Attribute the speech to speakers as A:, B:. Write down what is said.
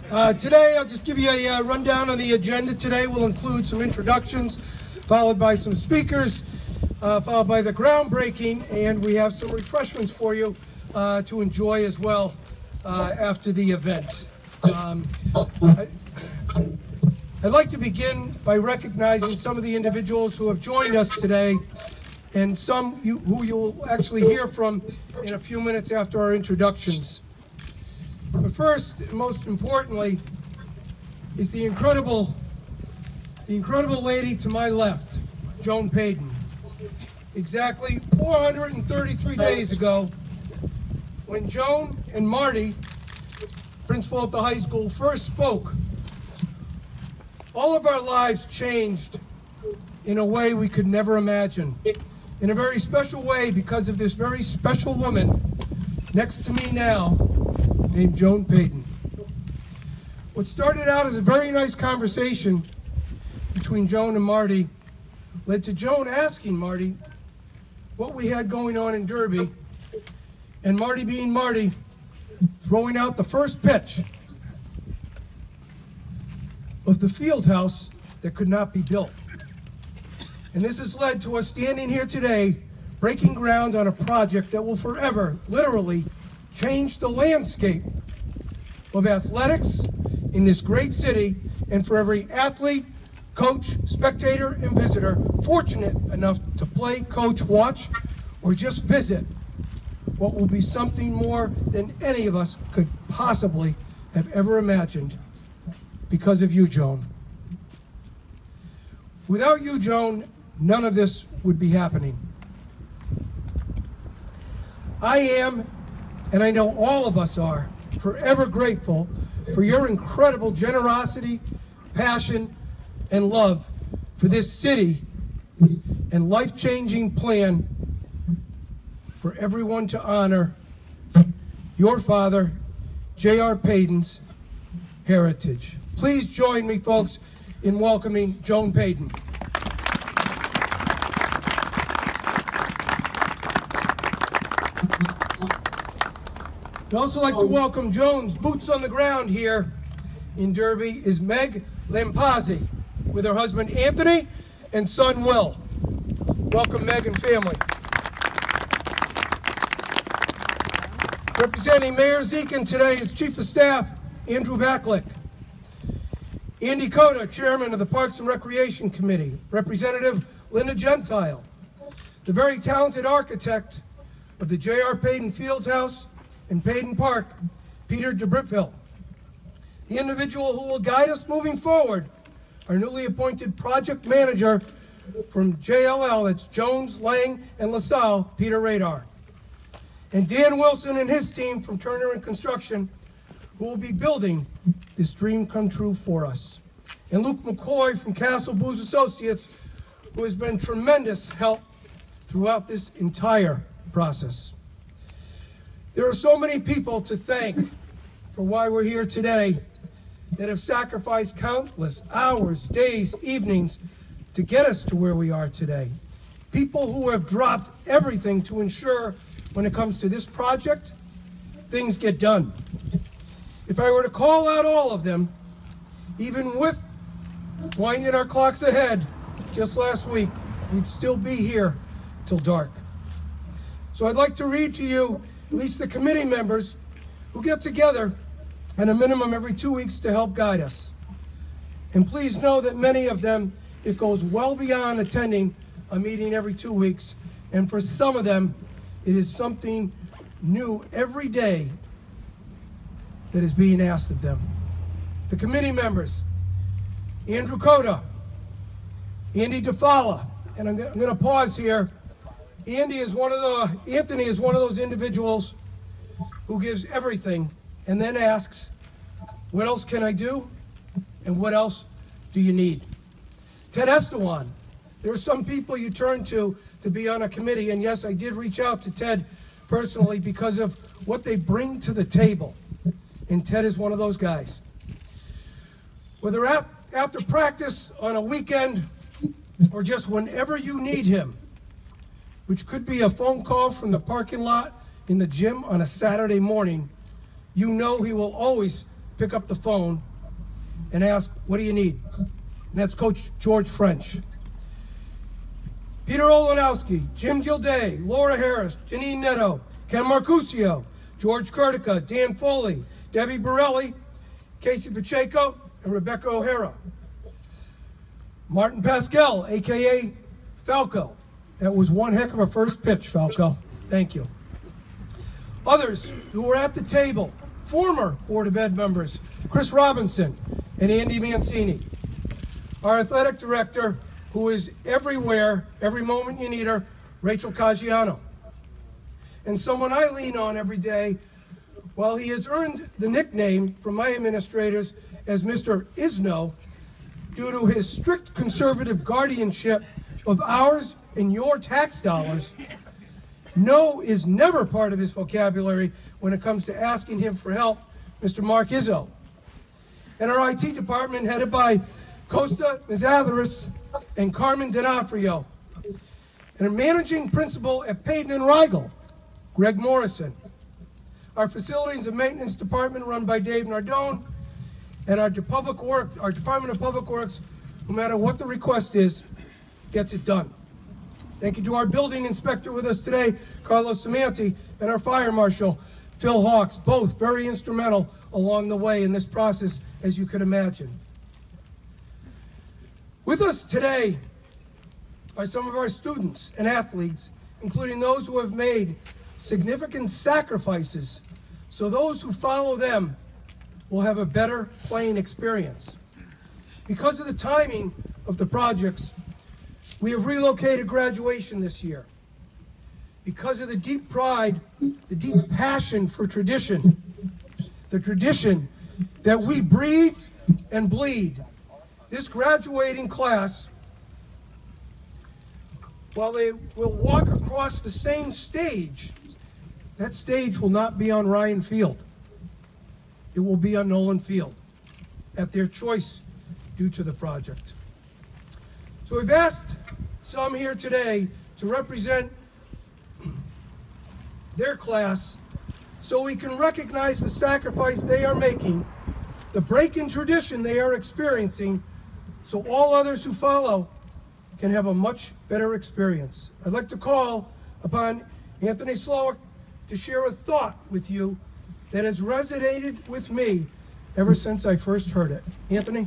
A: Today, I'll just give you a rundown on the agenda. Today will include some introductions, followed by some speakers, followed by the groundbreaking, and we have some refreshments for you to enjoy as well after the event. I'd like to begin by recognizing some of the individuals who have joined us today, and some who you'll actually hear from in a few minutes after our introductions. But first, and most importantly, is the incredible lady to my left, Joan Payton. Exactly 433 days ago, when Joan and Marty, principal at the high school, first spoke, all of our lives changed in a way we could never imagine. In a very special way, because of this very special woman next to me now, named Joan Payton. What started out as a very nice conversation between Joan and Marty led to Joan asking Marty what we had going on in Derby, and Marty, being Marty, throwing out the first pitch of the field house that could not be built. And this has led to us standing here today, breaking ground on a project that will forever, literally, change the landscape of athletics in this great city, and for every athlete, coach, spectator, and visitor fortunate enough to play, coach, watch, or just visit what will be something more than any of us could possibly have ever imagined because of you, Joan. Without you, Joan, none of this would be happening. I am, and I know all of us are, forever grateful for your incredible generosity, passion, and love for this city and life-changing plan for everyone to honor your father, J.R. Payden's heritage. Please join me, folks, in welcoming Joan Payton. I'd also like to welcome Joan's boots on the ground here in Derby is Meg Lampazzi with her husband Anthony and son Will. Welcome, Meg and family. Representing Mayor Zekin today is Chief of Staff Andrew Backlick. Andy Cota, Chairman of the Parks and Recreation Committee. Representative Linda Gentile. The very talented architect of the J.R. Payden Fieldhouse in Payden Park, Peter DeBrittville. The individual who will guide us moving forward, our newly appointed project manager from JLL, that's Jones, Lang, and LaSalle, Peter Radar. And Dan Wilson and his team from Turner and Construction, who will be building this dream come true for us. And Luke McCoy from Castle Booze Associates, who has been tremendous help throughout this entire process. There are so many people to thank for why we're here today that have sacrificed countless hours, days, evenings to get us to where we are today. People who have dropped everything to ensure when it comes to this project, things get done. If I were to call out all of them, even with winding our clocks ahead just last week, we'd still be here till dark. So I'd like to read to you at least the committee members who get together at a minimum every 2 weeks to help guide us. And please know that many of them, it goes well beyond attending a meeting every 2 weeks. And for some of them, it is something new every day that is being asked of them. The committee members, Andrew Cota, Andy DeFala, and I'm going to pause here. Anthony is one of those individuals who gives everything and then asks, what else can I do? And what else do you need? Ted Estewan, there are some people you turn to be on a committee, and yes, I did reach out to Ted personally because of what they bring to the table. And Ted is one of those guys. Whether after practice on a weekend or just whenever you need him, which could be a phone call from the parking lot in the gym on a Saturday morning, you know he will always pick up the phone and ask, what do you need? And that's Coach George French. Peter Olenowski, Jim Gilday, Laura Harris, Janine Netto, Ken Marcusio, George Kurtica, Dan Foley, Debbie Borelli, Casey Pacheco, and Rebecca O'Hara. Martin Pascal, AKA Falco. That was one heck of a first pitch, Falco. Thank you. Others who were at the table, former Board of Ed members, Chris Robinson and Andy Mancini. Our athletic director, who is everywhere, every moment you need her, Rachel Caggiano. And someone I lean on every day, while he has earned the nickname from my administrators as Mr. Isno, due to his strict conservative guardianship of ours and your tax dollars, no is never part of his vocabulary when it comes to asking him for help, Mr. Mark Izzo. And our IT department, headed by Costa Mizadris and Carmen D'Onofrio. And a managing principal at Payden and Rigel, Greg Morrison. Our facilities and maintenance department, run by Dave Nardone, and our Department of Public Works, no matter what the request is, gets it done. Thank you to our building inspector with us today, Carlos Samanti, and our fire marshal, Phil Hawks, both very instrumental along the way in this process, as you could imagine. With us today are some of our students and athletes, including those who have made significant sacrifices so those who follow them will have a better playing experience. Because of the timing of the projects, we have relocated graduation this year. Because of the deep pride, the deep passion for tradition, the tradition that we breed and bleed, this graduating class, while they will walk across the same stage, that stage will not be on Ryan Field. It will be on Nolan Field, at their choice due to the project. So we've asked some here today to represent their class so we can recognize the sacrifice they are making, the break in tradition they are experiencing, so all others who follow can have a much better experience. I'd like to call upon Anthony Slowick to share a thought with you that has resonated with me ever since I first heard it. Anthony?